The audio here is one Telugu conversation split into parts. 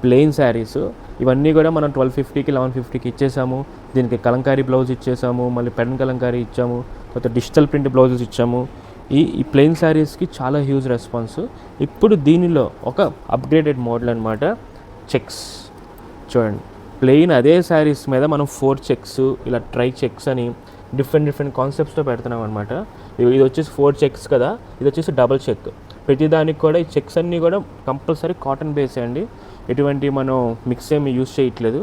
ప్లెయిన్ శారీస్ ఇవన్నీ కూడా మనం 1250కి 1150కి ఇచ్చేసాము. దీనికి కలంకారీ బ్లౌజ్ ఇచ్చేసాము, మళ్ళీ పెన్ కలంకారీ ఇచ్చాము, తర్వాత డిజిటల్ ప్రింట్ బ్లౌజెస్ ఇచ్చాము. ఈ ప్లెయిన్ శారీస్కి చాలా హ్యూజ్ రెస్పాన్స్. ఇప్పుడు దీనిలో ఒక అప్గ్రేడెడ్ మోడల్ అనమాట చెక్స్. చూడండి, ప్లెయిన్ అదే శారీస్ మీద మనం 4 చెక్స్, ఇలా ట్రై చెక్స్ అని డిఫరెంట్ కాన్సెప్ట్స్తో పెడుతున్నాం అనమాట. ఇది వచ్చేసి 4 చెక్స్ కదా, ఇది వచ్చేసి డబల్ చెక్. ప్రతిదానికి కూడా ఈ చెక్స్ అన్నీ కూడా కంపల్సరీ కాటన్ బేసే అండి. ఎటువంటి మనం మిక్స్ ఏమి యూజ్ చేయట్లేదు.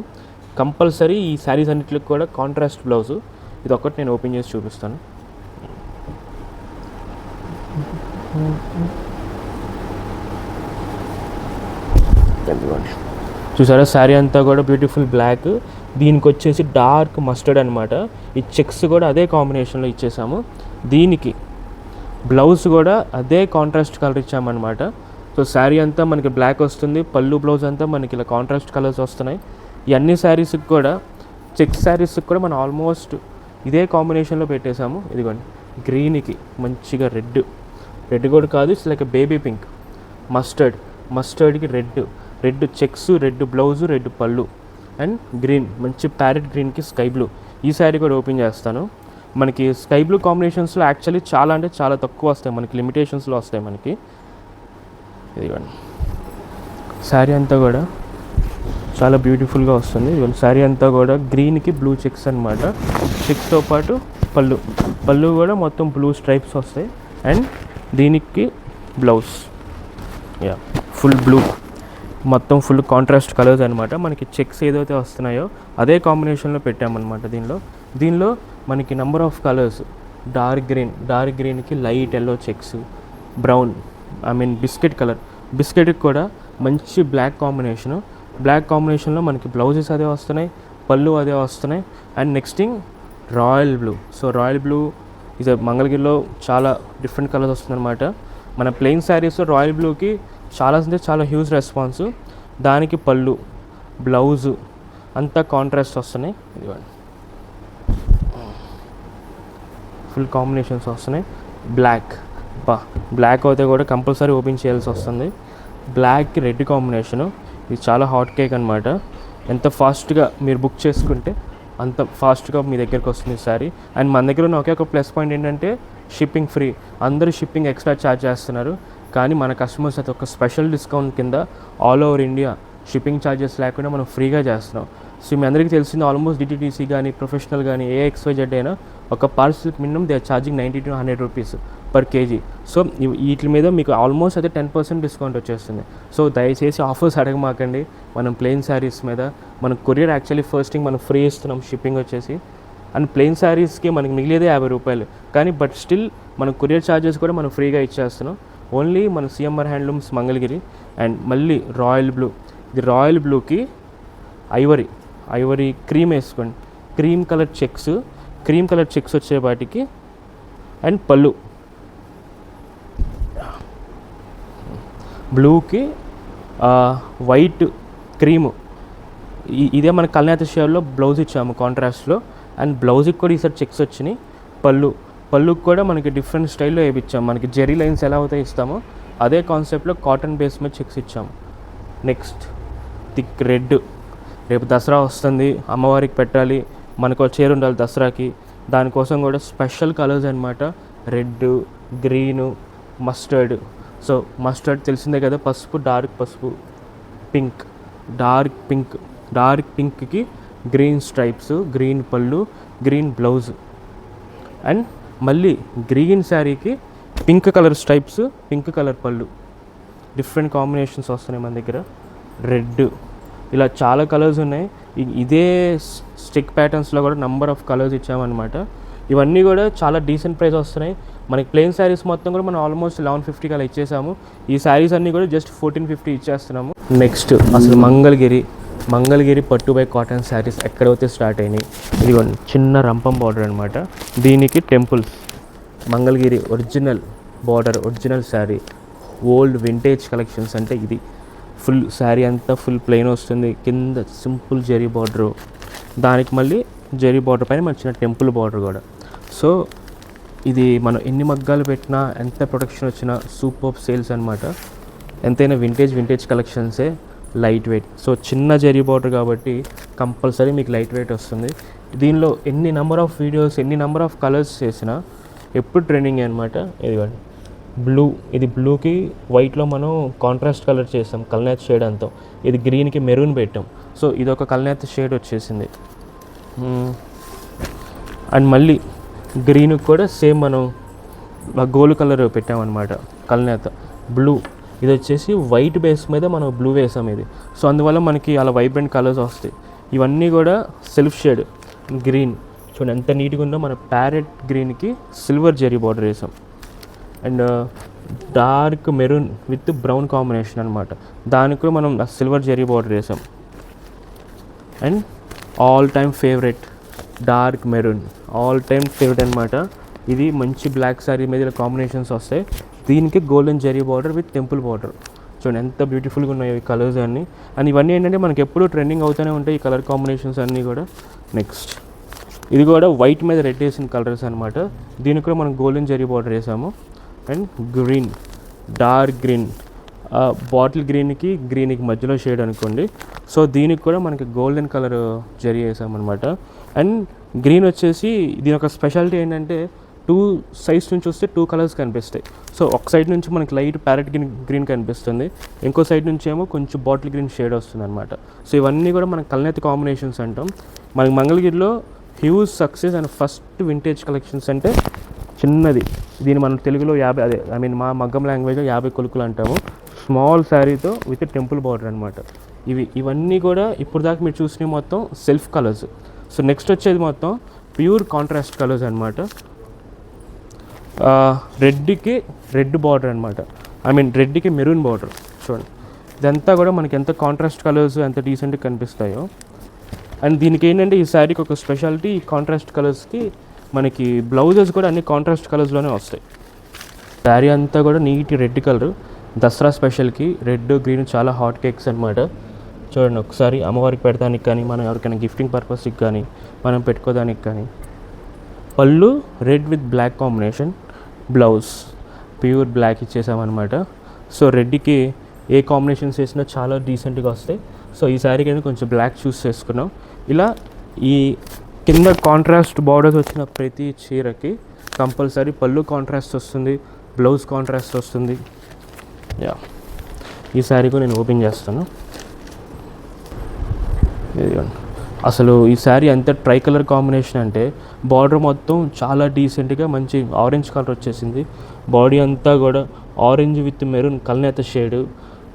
కంపల్సరీ ఈ శారీస్ అన్నిటికి కూడా కాంట్రాస్ట్ బ్లౌజు. ఇది ఒకటి నేను ఓపెన్ చేసి చూపిస్తాను. చూసారా, శారీ అంతా కూడా బ్యూటిఫుల్ బ్లాక్, దీనికి వచ్చేసి డార్క్ మస్టర్డ్ అనమాట. ఈ చెక్స్ కూడా అదే కాంబినేషన్లో ఇచ్చేసాము. దీనికి బ్లౌజ్ కూడా అదే కాంట్రాస్ట్ కలర్ ఇచ్చామన్నమాట. సో శారీ అంతా మనకి బ్లాక్ వస్తుంది, పళ్ళు బ్లౌజ్ అంతా మనకి ఇలా కాంట్రాస్ట్ కలర్స్ వస్తున్నాయి. ఈ అన్ని శారీస్కి కూడా చెక్ శారీస్కి కూడా మనం ఆల్మోస్ట్ ఇదే కాంబినేషన్లో పెట్టేశాము. ఇదిగోండి, గ్రీన్కి మంచిగా రెడ్ కూడా కాదు, ఇట్స్ లైక్ బేబీ పింక్, మస్టర్డ్కి red checks, red blouse, red పళ్ళు అండ్ గ్రీన్, మంచి ప్యారెట్ గ్రీన్కి స్కై బ్లూ. ఈ శారీ కూడా ఓపెన్ చేస్తాను. మనకి స్కై బ్లూ కాంబినేషన్స్లో యాక్చువల్లీ చాలా అంటే చాలా తక్కువ వస్తాయి, మనకి లిమిటేషన్స్లో వస్తాయి మనకి. ఇదిగోండి, శారీ అంతా కూడా చాలా బ్యూటిఫుల్గా వస్తుంది. ఇదిగోండి, శారీ అంతా కూడా గ్రీన్కి బ్లూ చెక్స్ అనమాట. చెక్స్తో పాటు పళ్ళు కూడా మొత్తం బ్లూ స్ట్రైప్స్ వస్తాయి అండ్ దీనికి బ్లౌజ్ ఫుల్ బ్లూ, మొత్తం ఫుల్ కాంట్రాస్ట్ కలర్స్ అనమాట. మనకి చెక్స్ ఏదైతే వస్తున్నాయో అదే కాంబినేషన్లో పెట్టామన్నమాట. దీనిలో మనకి నెంబర్ ఆఫ్ కలర్స్, డార్క్ గ్రీన్కి light yellow checks, brown biscuit colour, బిస్కెట్కి కూడా మంచి బ్లాక్ కాంబినేషన్లో మనకి బ్లౌజెస్ అదే వస్తున్నాయి, పళ్ళు అదే వస్తున్నాయి. And next thing royal blue. So royal blue ఇది మంగళగిరిలో చాలా డిఫరెంట్ కలర్స్ వస్తుందన్నమాట. మన ప్లెయిన్ శారీస్లో రాయల్ బ్లూకి చాలా హ్యూజ్ రెస్పాన్స్. దానికి పళ్ళు బ్లౌజు అంతా కాంట్రాస్ట్ వస్తున్నాయి. ఇదిగోండి, ఫుల్ కాంబినేషన్స్ వస్తున్నాయి. బ్లాక్ అయితే కూడా కంపల్సరీ ఓపెన్ చేయాల్సి వస్తుంది. బ్లాక్కి రెడ్ కాంబినేషను, ఇది చాలా హాట్ కేక్ అనమాట. ఎంత ఫాస్ట్గా మీరు బుక్ చేసుకుంటే అంత ఫాస్ట్గా మీ దగ్గరికి వస్తుంది సారీ. అండ్ మన దగ్గర ఉన్న ఒకే ఒక ప్లస్ పాయింట్ ఏంటంటే షిప్పింగ్ ఫ్రీ. అందరూ షిప్పింగ్ ఎక్స్ట్రా ఛార్జ్ చేస్తున్నారు, కానీ మన కస్టమర్స్ అయితే ఒక స్పెషల్ డిస్కౌంట్ కింద all over India shipping charges లేకుండా మనం ఫ్రీగా చేస్తున్నాం. సో మీ అందరికీ తెలిసింది ఆల్మోస్ట్ డిటీడీసీ కానీ ప్రొఫెషనల్ కానీ AXYZ అయినా ఒక పార్సల్కి minimum they are charging 90 to 100 rupees per KG. So వీటి మీద మీకు ఆల్మోస్ట్ అయితే 10% డిస్కౌంట్ వచ్చేస్తుంది. సో దయచేసి ఆఫర్స్ అడగమాకండి. మనం ప్లెయిన్ శారీస్ మీద మనం కొరియర్ యాక్చువల్లీ ఫస్ట్ థింగ్ మనం ఫ్రీ ఇస్తున్నాం షిప్పింగ్ వచ్చేసి. అండ్ ప్లెయిన్ శారీస్కి మనకి మిగిలేదే 50 రూపాయలు, కానీ బట్ స్టిల్ మనం కొరియర్ ఛార్జెస్ కూడా మనం ఫ్రీగా ఇచ్చేస్తున్నాం. ఓన్లీ మన CMR హ్యాండ్లూమ్స్ మంగళగిరి. అండ్ మళ్ళీ రాయల్ బ్లూ, ఇది రాయల్ బ్లూకి ఐవరీ క్రీమ్ వేసుకోండి, క్రీమ్ కలర్ చెక్స్ వచ్చేపాటికి అండ్ పళ్ళు బ్లూకి వైట్ క్రీము. ఇదే మన కల్నేత షేడ్లో బ్లౌజ్ ఇచ్చాము కాంట్రాస్ట్లో. అండ్ బ్లౌజ్కి కూడా ఈసారి చెక్స్ వచ్చినాయి. పళ్ళుకి కూడా మనకి డిఫరెంట్ స్టైల్లో వేయించాము. మనకి జెరీ లైన్స్ ఎలా అవుతాయి ఇస్తామో అదే కాన్సెప్ట్లో కాటన్ బేస్ మీద చెక్స్ ఇచ్చాము. నెక్స్ట్ థిక్ రెడ్, రేపు దసరా వస్తుంది, అమ్మవారికి పెట్టాలి, మనకు చీర ఉండాలి దసరాకి, దానికోసం కూడా స్పెషల్ కలర్స్ అనమాట. Red, green, mustard. So mustard తెలిసిందే కదా, పసుపు, డార్క్ పసుపు, డార్క్ పింక్కి గ్రీన్ స్ట్రైప్స్, గ్రీన్ పళ్ళు, గ్రీన్ బ్లౌజ్. అండ్ మళ్ళీ గ్రీన్ శారీకి pink colour stripes, pink colour పళ్ళు. డిఫరెంట్ కాంబినేషన్స్ వస్తున్నాయి మన దగ్గర. రెడ్, ఇలా చాలా కలర్స్ ఉన్నాయి. ఇదే స్టిక్ ప్యాటర్న్స్లో కూడా నెంబర్ ఆఫ్ కలర్స్ ఇచ్చామన్నమాట. ఇవన్నీ కూడా చాలా డీసెంట్ ప్రైస్ వస్తున్నాయి. మనకి ప్లెయిన్ శారీస్ మొత్తం కూడా మనం ఆల్మోస్ట్ 1150 అలా ఇచ్చేసాము. ఈ శారీస్ అన్నీ కూడా జస్ట్ 1450 ఇచ్చేస్తున్నాము. నెక్స్ట్ అసలు మంగళగిరి పట్టు బై కాటన్ శారీస్ ఎక్కడైతే స్టార్ట్ అయినాయి. ఇదిగోండి, చిన్న రంపం బార్డర్ అనమాట. దీనికి temples, Mangalagiri original border, original sari, old vintage collections. అంటే ఇది ఫుల్ శారీ అంతా ఫుల్ ప్లెయిన్ వస్తుంది, కింద సింపుల్ జెరీ బార్డరు, దానికి మళ్ళీ జెరీ బార్డర్ పైన మన చిన్న టెంపుల్ బార్డర్ కూడా. సో ఇది మనం ఎన్ని మగ్గాలు పెట్టినా ఎంత ప్రొడక్షన్ వచ్చినా సూపర్ సేల్స్ అనమాట. ఎంతైనా వింటేజ్ కలెక్షన్సే. Light weight. సో చిన్న జరీ బార్డర్ కాబట్టి కంపల్సరీ మీకు లైట్ వెయిట్ వస్తుంది. దీనిలో ఎన్ని నెంబర్ ఆఫ్ వీడియోస్, ఎన్ని నెంబర్ ఆఫ్ కలర్స్ చేసినా ఎప్పుడు ట్రెండింగ్ అనమాట. ఇదిగోండి బ్లూ, ఇది బ్లూకి వైట్లో మనం కాంట్రాస్ట్ కలర్ చేసాం కల్నేత షేడ్ అంతా. ఇది గ్రీన్కి మెరూన్ పెట్టాం. సో ఇది ఒక కల్నేత షేడ్ వచ్చేసింది. అండ్ మళ్ళీ గ్రీన్కి కూడా సేమ్ మనం గోల్డ్ కలర్ పెట్టామన్నమాట కల్నేత. బ్లూ ఇది వచ్చేసి వైట్ బేస్ మీద మనం బ్లూ వేసాం ఇది. సో అందువల్ల మనకి అలా వైబ్రెంట్ కలర్స్ వస్తాయి. ఇవన్నీ కూడా సెల్ఫ్ షేడ్ గ్రీన్. చూడండి ఎంత నీట్గా ఉందో. మన ప్యారెట్ గ్రీన్కి సిల్వర్ జెరీ బార్డర్ వేసాం. And dark maroon with brown combination అనమాట. దానికి కూడా మనం సిల్వర్ జెరీ బార్డర్ వేసాం. And all time favourite dark maroon, all time favourite అనమాట. ఇది మంచి బ్లాక్ శారీ మీద కాంబినేషన్స్ వస్తాయి. దీనికి golden zari border with temple border. చూడండి ఎంత బ్యూటిఫుల్గా ఉన్నాయో ఈ కలర్స్ అన్నీ. అండ్ ఇవన్నీ ఏంటంటే మనకి ఎప్పుడూ ట్రెండింగ్ అవుతూనే ఉంటాయి ఈ కలర్ కాంబినేషన్స్ అన్నీ కూడా. నెక్స్ట్ ఇది కూడా వైట్ మీద రెడ్ వేసిన కలర్స్ అనమాట. దీనికి కూడా మనం గోల్డెన్ జెరీ బార్డర్ వేసాము. And green, dark green, bottle గ్రీన్కి మధ్యలో షేడ్ అనుకోండి. సో దీనికి కూడా మనకి గోల్డెన్ కలర్ జరీ వేసామన్నమాట. అండ్ గ్రీన్ వచ్చేసి దీని ఒక స్పెషాలిటీ ఏంటంటే 2 సైడ్స్ నుంచి వస్తే 2 కలర్స్ కనిపిస్తాయి. సో ఒక సైడ్ నుంచి మనకి లైట్ ప్యారెట్ గ్రీన్ కనిపిస్తుంది, ఇంకో సైడ్ నుంచి ఏమో కొంచెం బాటిల్ గ్రీన్ షేడ్ వస్తుంది అనమాట. సో ఇవన్నీ కూడా మనకి కల్నేత కాంబినేషన్స్ అంటాం. మనకి మంగళగిరిలో huge success and first vintage collections అంటే చిన్నది. దీన్ని మనం తెలుగులో 50, అదే ఐ మీన్ మా మగ్గం లాంగ్వేజ్లో 50 కొలుకులు అంటాము. స్మాల్ శారీతో విత్ టెంపుల్ బార్డర్ అనమాట. ఇవన్నీ కూడా ఇప్పుడు దాకా మీరు చూసినవి మొత్తం సెల్ఫ్ కలర్స్. సో నెక్స్ట్ వచ్చేది మొత్తం ప్యూర్ కాంట్రాస్ట్ కలర్స్ అనమాట. రెడ్కి రెడ్ బార్డర్ అనమాట, ఐ మీన్ రెడ్కి మెరూన్ బార్డర్. చూడండి ఇదంతా కూడా మనకి ఎంత కాంట్రాస్ట్ కలర్స్ ఎంత డీసెంట్గా కనిపిస్తాయో. అండ్ దీనికి ఏంటంటే ఈ శారీకి ఒక స్పెషాలిటీ, ఈ కాంట్రాస్ట్ కలర్స్కి మనకి బ్లౌజెస్ కూడా అన్ని కాంట్రాస్ట్ కలర్స్లోనే వస్తాయి. శారీ అంతా కూడా నీట్ రెడ్ కలర్. దసరా స్పెషల్కి రెడ్ గ్రీన్ చాలా హాట్ కేక్స్ అనమాట. చూడండి ఒకసారి అమ్మవారికి పెడతానికి కానీ, మనం ఎవరికైనా గిఫ్టింగ్ పర్పస్కి కానీ, మనం పెట్టుకోవడానికి కానీ. పళ్ళు red with black combination, blouse pure black ఇచ్చేసామన్నమాట. సో రెడ్కి ఏ కాంబినేషన్స్ వేసినా చాలా డీసెంట్గా వస్తాయి. సో ఈ శారీకి అయితే కొంచెం బ్లాక్ చూస్ చేసుకున్నాం. ఇలా ఈ కింద కాంట్రాస్ట్ బార్డర్స్ వచ్చిన ప్రతి చీరకి కంపల్సరీ పళ్ళు కాంట్రాస్ట్ వస్తుంది, బ్లౌజ్ కాంట్రాస్ట్ వస్తుంది. యా ఈ శారీ కూడా నేను ఓపెన్ చేస్తాను. అసలు ఈ శారీ అంత ట్రై కలర్ కాంబినేషన్ అంటే బార్డర్ మొత్తం చాలా డీసెంట్గా మంచి ఆరెంజ్ కలర్ వచ్చేసింది. బాడీ అంతా కూడా ఆరెంజ్ విత్ మెరూన్ కల్నేత షేడ్.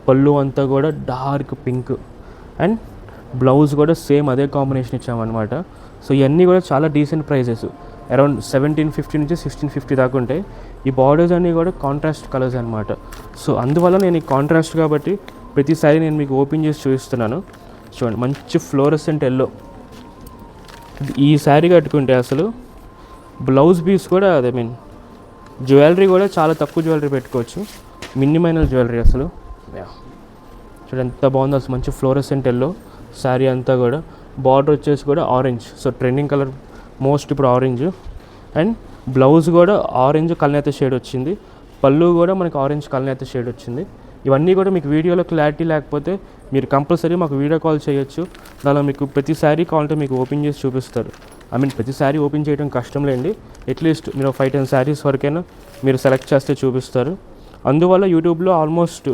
పళ్ళు అంతా కూడా డార్క్ పింక్. అండ్ బ్లౌజ్ కూడా సేమ్ అదే కాంబినేషన్ ఇచ్చామన్నమాట. సో ఇవన్నీ కూడా చాలా డీసెంట్ ప్రైజెస్, అరౌండ్ 1750 నుంచి 1650 దాకా ఉంటాయి. ఈ బార్డర్స్ అన్నీ కూడా కాంట్రాస్ట్ కలర్స్ అనమాట. సో అందువల్ల నేను ఈ కాంట్రాస్ట్ కాబట్టి ప్రతిసారి నేను మీకు ఓపెన్ చేసి చూపిస్తున్నాను. చూడండి మంచి ఫ్లోరసెంట్ ఎల్లో. ఈ శారీ కట్టుకుంటే అసలు బ్లౌజ్ పీస్ కూడా ఐ మీన్ జ్యువెలరీ కూడా చాలా తక్కువ జ్యువెలరీ పెట్టుకోవచ్చు, మినిమైనల్ జ్యువెలరీ అసలు. చూడండి ఎంత బాగుందో అసలు. మంచి ఫ్లోరసెంట్ ఎల్లో శారీ అంతా కూడా. బార్డర్ వచ్చేసి కూడా orange. So trending colour most ఇప్పుడు ఆరెంజ్. అండ్ బ్లౌజ్ కూడా ఆరెంజ్ కల్నేత షేడ్ వచ్చింది. పళ్ళు కూడా మనకి ఆరెంజ్ కల్నేత షేడ్ వచ్చింది. ఇవన్నీ కూడా మీకు వీడియోలో క్లారిటీ లేకపోతే మీరు కంపల్సరీ మాకు వీడియో కాల్ చేయొచ్చు. దానిలో మీకు ప్రతి శారీ కావాలంటే మీకు ఓపెన్ చేసి చూపిస్తారు. ఐ మీన్ ప్రతి శారీ ఓపెన్ చేయడం కష్టం లేండి, అట్లీస్ట్ మీరు 5-10 శారీస్ వరకైనా మీరు సెలెక్ట్ చేస్తే చూపిస్తారు. అందువల్ల యూట్యూబ్లో ఆల్మోస్ట్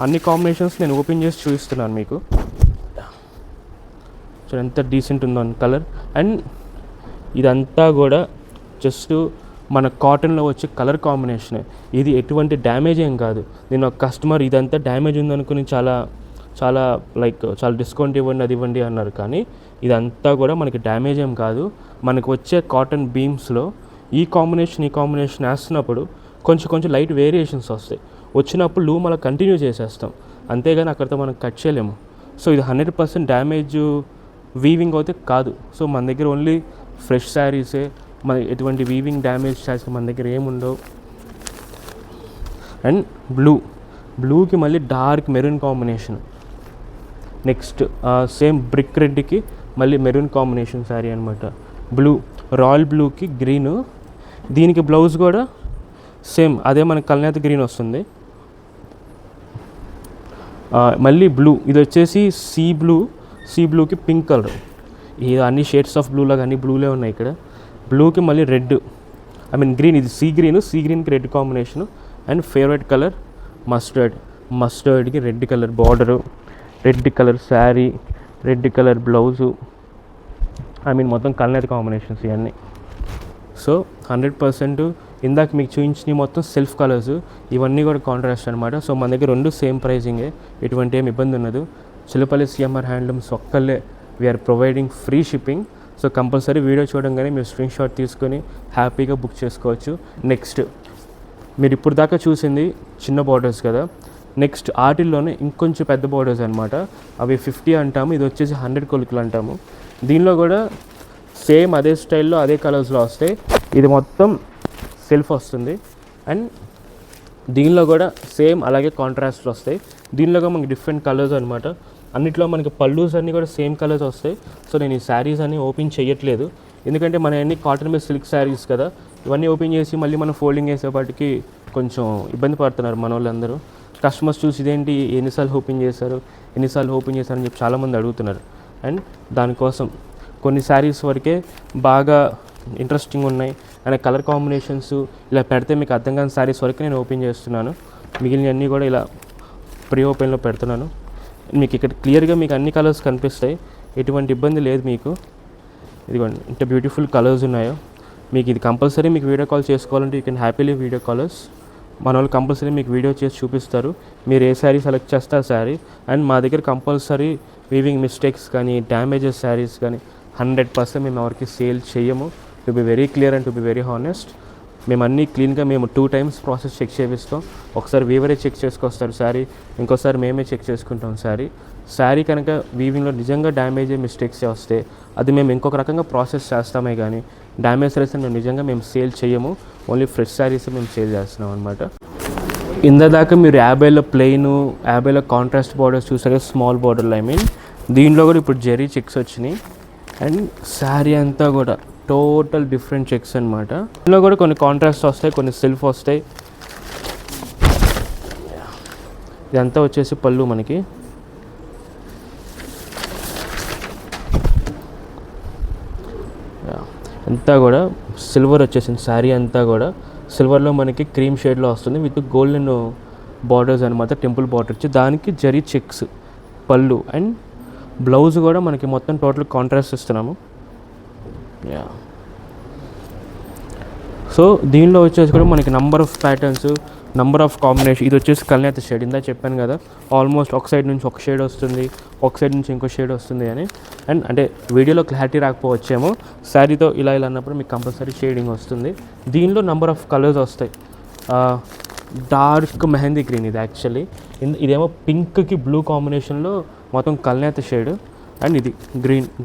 అన్ని కాంబినేషన్స్ నేను ఓపెన్ చేసి చూపిస్తున్నాను మీకు. సో ఎంత డీసెంట్ ఉందో కలర్. అండ్ ఇదంతా కూడా జస్ట్ మన కాటన్లో వచ్చే కలర్ కాంబినేషన్. ఇది ఎటువంటి డ్యామేజ్ ఏం కాదు. నేను ఒక కస్టమర్ ఇదంతా డ్యామేజ్ ఉందనుకుని చాలా డిస్కౌంట్ ఇవ్వండి అది ఇవ్వండి అన్నారు. కానీ ఇదంతా కూడా మనకి డ్యామేజ్ ఏం కాదు. మనకు వచ్చే కాటన్ బీమ్స్లో ఈ కాంబినేషన్ వేస్తున్నప్పుడు కొంచెం లైట్ వేరియేషన్స్ వస్తాయి. వచ్చినప్పుడు లూమ్ అలా కంటిన్యూ చేసేస్తాం, అంతేగాని అక్కడితో మనం కట్ చేయలేము. సో ఇది 100% డ్యామేజ్ వీవింగ్ అయితే కాదు. సో మన దగ్గర ఓన్లీ ఫ్రెష్ శారీసే, మన ఎటువంటి వీవింగ్ డ్యామేజ్ శారీస్ మన దగ్గర ఏముండవు. అండ్ బ్లూకి మళ్ళీ dark maroon combination. Next same brick రెడ్కి మళ్ళీ మెరూన్ కాంబినేషన్ శారీ అనమాట. రాయల్ బ్లూకి గ్రీను. దీనికి బ్లౌజ్ కూడా సేమ్ అదే మనకి కల్నేత గ్రీన్ వస్తుంది. మళ్ళీ బ్లూ, ఇది వచ్చేసి సీ బ్లూకి పింక్ కలర్. ఈ అన్ని షేడ్స్ ఆఫ్ బ్లూ లాగా అన్ని బ్లూలే ఉన్నాయి ఇక్కడ. బ్లూకి మళ్ళీ రెడ్, ఐ మీన్ గ్రీన్, ఇది సీ గ్రీన్కి red combination. And favourite colour మస్టర్డ్కి red colour border, red colour sari, red colour blouse, I mean మొత్తం కలర్ కాంబినేషన్స్ ఇవన్నీ. సో 100% ఇందాక మీకు చూపించిన మొత్తం సెల్ఫ్ కలర్స్, ఇవన్నీ కూడా కాంట్రాస్ట్ అనమాట. సో మన దగ్గర రెండు సేమ్ ప్రైజింగే, ఎటువంటి ఏమి ఇబ్బంది ఉండదు. చిలపల్లి సిఎంఆర్ హ్యాండ్లూమ్స్ ఒక్కళ్ళే we are providing free shipping. So compulsory video చూడంగానే మీరు స్క్రీన్ షాట్ తీసుకొని హ్యాపీగా బుక్ చేసుకోవచ్చు. నెక్స్ట్ మీరు ఇప్పుడు దాకా చూసింది చిన్న బార్డర్స్ కదా, నెక్స్ట్ ఆటిల్లోనే ఇంకొంచెం పెద్ద బార్డర్స్ అనమాట. అవి 50 అంటాము, ఇది వచ్చేసి 100 కొలుకులు అంటాము. దీనిలో కూడా సేమ్ అదే స్టైల్లో అదే కలర్స్లో వస్తాయి. ఇది మొత్తం సెల్ఫ్ వస్తుంది. అండ్ దీనిలో కూడా సేమ్ అలాగే కాంట్రాస్ట్లు వస్తాయి. దీనిలో కూడా మనకి డిఫరెంట్ కలర్స్ అనమాట. అన్నిట్లో మనకి పళ్ళూస్ అన్నీ కూడా సేమ్ కలర్స్ వస్తాయి. సో నేను ఈ శారీస్ అన్నీ ఓపెన్ చేయట్లేదు, ఎందుకంటే మన అన్ని కాటన్ బేస్ సిల్క్ శారీస్ కదా, ఇవన్నీ ఓపెన్ చేసి మళ్ళీ మనం ఫోల్డింగ్ చేసేపాటికి కొంచెం ఇబ్బంది పడుతున్నారు మన వాళ్ళందరూ. కస్టమర్స్ చూసి ఇదేంటి ఎన్నిసార్లు ఓపెన్ చేశారని చెప్పి చాలామంది అడుగుతున్నారు. అండ్ దానికోసం కొన్ని శారీస్ వరకే బాగా ఇంట్రెస్టింగ్ ఉన్నాయి అండ్ కలర్ కాంబినేషన్స్ ఇలా పెడితే మీకు అర్థం కాని శారీస్ వరకు నేను ఓపెన్ చేస్తున్నాను. మిగిలినవన్నీ కూడా ఇలా ప్రీ ఓపెన్లో పెడుతున్నాను. మీకు ఇక్కడ క్లియర్గా మీకు అన్ని కలర్స్ కనిపిస్తాయి, ఎటువంటి ఇబ్బంది లేదు మీకు. ఇదిగోండి ఇంత బ్యూటిఫుల్ కలర్స్ ఉన్నాయో. మీకు ఇది కంపల్సరీ మీకు వీడియో కాల్ చేసుకోవాలంటే you can happily video callers. మన వాళ్ళు కంపల్సరీ మీకు వీడియో చేసి చూపిస్తారు, మీరు ఏ శారీ సెలెక్ట్ చేస్తే ఆ శారీ. అండ్ మా దగ్గర కంపల్సరీ వీవింగ్ మిస్టేక్స్ కానీ డ్యామేజెస్ శారీస్ కానీ 100% మేము ఎవరికి సేల్ చేయము. To be very clear and to be very honest, మేము అన్నీ క్లీన్గా మేము 2 times ప్రాసెస్ చెక్ చేపిస్తాం. ఒకసారి వీవరే చెక్ చేసుకొస్తారు శారీ, ఇంకోసారి మేమే చెక్ చేసుకుంటాం శారీ కనుక వీవింగ్లో నిజంగా డ్యామేజ్ మిస్టేక్స్ వస్తే అది మేము ఇంకొక రకంగా ప్రాసెస్ చేస్తామే కానీ డ్యామేజ్ శారీస్ మేము సేల్ చేయము. ఓన్లీ ఫ్రెష్ శారీస్ మేము సేల్ చేస్తున్నాం అనమాట. ఇందాక మీరు 50లో ప్లెయిన్ 50లో కాంట్రాస్ట్ బార్డర్స్ చూసారు, స్మాల్ బార్డర్లో ఐ మీన్. దీనిలో కూడా ఇప్పుడు జెరీ చెక్స్ వచ్చినాయి. అండ్ శారీ అంతా కూడా టోటల్ డిఫరెంట్ చెక్స్ అనమాట. ఇందులో కూడా కొన్ని కాంట్రాస్ట్ వస్తాయి, కొన్ని సెల్ఫ్ వస్తాయి. ఇదంతా వచ్చేసి పళ్ళు మనకి. అంతా కూడా సిల్వర్ వచ్చేసింది. శారీ అంతా కూడా సిల్వర్లో మనకి క్రీమ్ షేడ్లో వస్తుంది విత్ గోల్డెన్ బార్డర్స్ అనమాట, టెంపుల్ బార్డర్ వచ్చి దానికి జరీ చెక్స్ పళ్ళు. అండ్ బ్లౌజ్ కూడా మనకి మొత్తం టోటల్ కాంట్రాస్ట్ ఇస్తున్నాము. సో దీనిలో వచ్చేసి కూడా మనకి number of patterns, number of combination. ఇది వచ్చేసి కల్నేత షేడ్, ఇందా చెప్పాను కదా, ఆల్మోస్ట్ ఒక సైడ్ నుంచి ఒక షేడ్ వస్తుంది, ఒక సైడ్ నుంచి ఇంకో షేడ్ వస్తుంది అని. అండ్ అంటే వీడియోలో క్లారిటీ రాకపోవచ్చేమో, శారీతో ఇలా అన్నప్పుడు మీకు కంపల్సరీ షేడింగ్ వస్తుంది. దీనిలో నంబర్ ఆఫ్ కలర్స్ వస్తాయి. డార్క్ మెహందీ గ్రీన్ ఇది యాక్చువల్లీ, ఇదేమో పింక్కి బ్లూ కాంబినేషన్లో మొత్తం కల్నేత షేడ్. అండ్ ఇది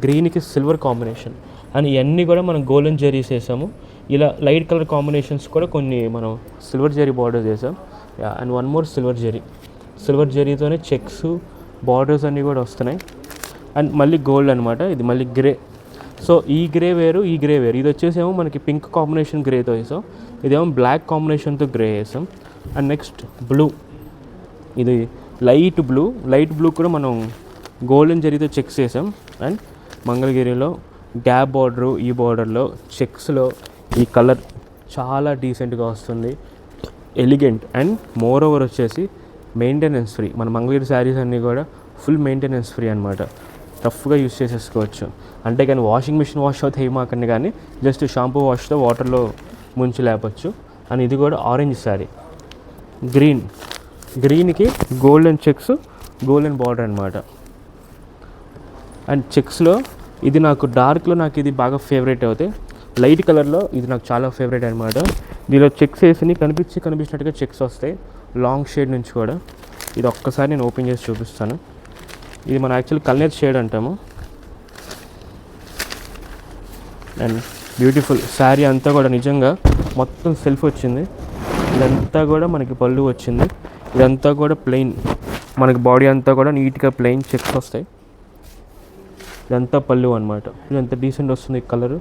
గ్రీన్కి సిల్వర్ కాంబినేషన్. అండ్ ఇవన్నీ కూడా మనం గోల్డెన్ జరీస్ వేసాము. ఇలా లైట్ కలర్ కాంబినేషన్స్ కూడా కొన్ని మనం సిల్వర్ జరీ బార్డర్స్ వేసాం. అండ్ వన్ మోర్ సిల్వర్ జరీతోనే చెక్స్ బార్డర్స్ అన్నీ కూడా వస్తున్నాయి. అండ్ మళ్ళీ గోల్డ్ అనమాట, ఇది మళ్ళీ గ్రే. సో ఈ గ్రే వేరు, ఇది వచ్చేసేమో మనకి పింక్ కాంబినేషన్ గ్రేతో వేసాం, ఇదేమో బ్లాక్ కాంబినేషన్తో గ్రే వేసాం. అండ్ నెక్స్ట్ బ్లూ, ఇది లైట్ బ్లూ కూడా మనం గోల్డెన్ జరీతో చెక్స్ వేసాం. అండ్ మంగళగిరిలో గ్యాప్ బార్డరు, ఈ బార్డర్లో చెక్స్లో ఈ కలర్ చాలా డీసెంట్గా వస్తుంది, ఎలిగెంట్. అండ్ మోర్ ఓవర్ వచ్చేసి మెయింటెనెన్స్ ఫ్రీ. మన మంగళగిరి శారీస్ అన్నీ కూడా ఫుల్ మెయింటెనెన్స్ ఫ్రీ అనమాట, టఫ్గా యూస్ చేసేసుకోవచ్చు. అంటే కానీ వాషింగ్ మిషన్ వాష్ అవుతాయి ఏమాకండి, కానీ జస్ట్ షాంపూ వాష్తో వాటర్లో ముంచి లేపచ్చు. అండ్ ఇది కూడా ఆరెంజ్ శారీ, గ్రీన్కి గోల్డెన్ చెక్స్, గోల్డెన్ బార్డర్ అనమాట. అండ్ చెక్స్లో ఇది నాకు డార్క్లో నాకు ఇది బాగా ఫేవరెట్ అవుతాయి, లైట్ కలర్లో ఇది నాకు చాలా ఫేవరెట్ అనమాట. దీనిలో చెక్స్ వేసి కనిపించినట్టుగా చెక్స్ వస్తాయి లాంగ్ షేడ్ నుంచి కూడా. ఇది ఒక్కసారి నేను ఓపెన్ చేసి చూపిస్తాను. ఇది మన యాక్చువల్లీ కల్నేత్ షేడ్ అంటాము. అండ్ బ్యూటిఫుల్ శారీ అంతా కూడా నిజంగా మొత్తం సెల్ఫ్ వచ్చింది. ఇదంతా కూడా మనకి పళ్ళు వచ్చింది, ఇదంతా కూడా ప్లెయిన్, మనకి బాడీ అంతా కూడా నీట్గా ప్లెయిన్ చెక్స్ వస్తాయి. ఇదంతా పళ్ళు అనమాట. ఇదంతా డీసెంట్ వస్తుంది కలర్,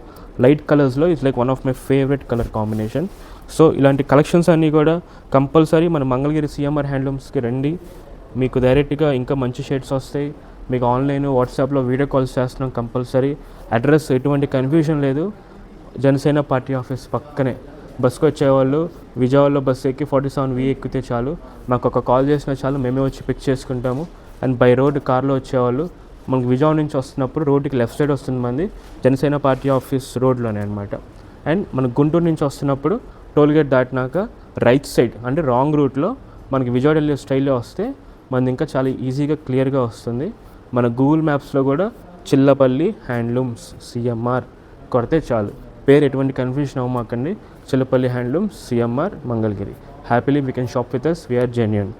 లైట్ కలర్స్లో it's like one of my favourite colour combination. So ఇలాంటి కలెక్షన్స్ అన్నీ కూడా కంపల్సరీ మన మంగళగిరి సిఎంఆర్ హ్యాండ్లూమ్స్కి రండి, మీకు డైరెక్ట్గా ఇంకా మంచి షేడ్స్ వస్తాయి. మీకు ఆన్లైన్ వాట్సాప్లో వీడియో కాల్స్ చేస్తున్నాం కంపల్సరీ. అడ్రస్ ఎటువంటి కన్ఫ్యూజన్ లేదు, జనసేన పార్టీ ఆఫీస్ పక్కనే. బస్కి వచ్చేవాళ్ళు విజయవాడలో బస్సు ఎక్కి 47V ఎక్కితే చాలు, మాకు ఒక కాల్ చేసినా చాలు, మేమే వచ్చి పిక్ చేసుకుంటాము. అండ్ బై రోడ్ కార్లో వచ్చేవాళ్ళు మనకు విజయవాడ నుంచి వస్తున్నప్పుడు రోడ్డుకి లెఫ్ట్ సైడ్ వస్తుంది మంది, జనసేన పార్టీ ఆఫీస్ రోడ్లోనే అనమాట. అండ్ మన గుంటూరు నుంచి వస్తున్నప్పుడు టోల్గేట్ దాటినాక రైట్ సైడ్ అంటే రాంగ్ రూట్లో మనకి విజయవాడ వెళ్ళే స్టైల్లో వస్తే మనది ఇంకా చాలా ఈజీగా క్లియర్గా వస్తుంది. మన గూగుల్ మ్యాప్స్లో కూడా చిల్లపల్లి హ్యాండ్లూమ్స్ సిఎంఆర్ కొడితే చాలు, పేరు ఎటువంటి కన్ఫ్యూజన్ అవ్వమాకండి. Chillapalli handlooms CMR Mangalagiri. Happily we can shop with us, we are genuine.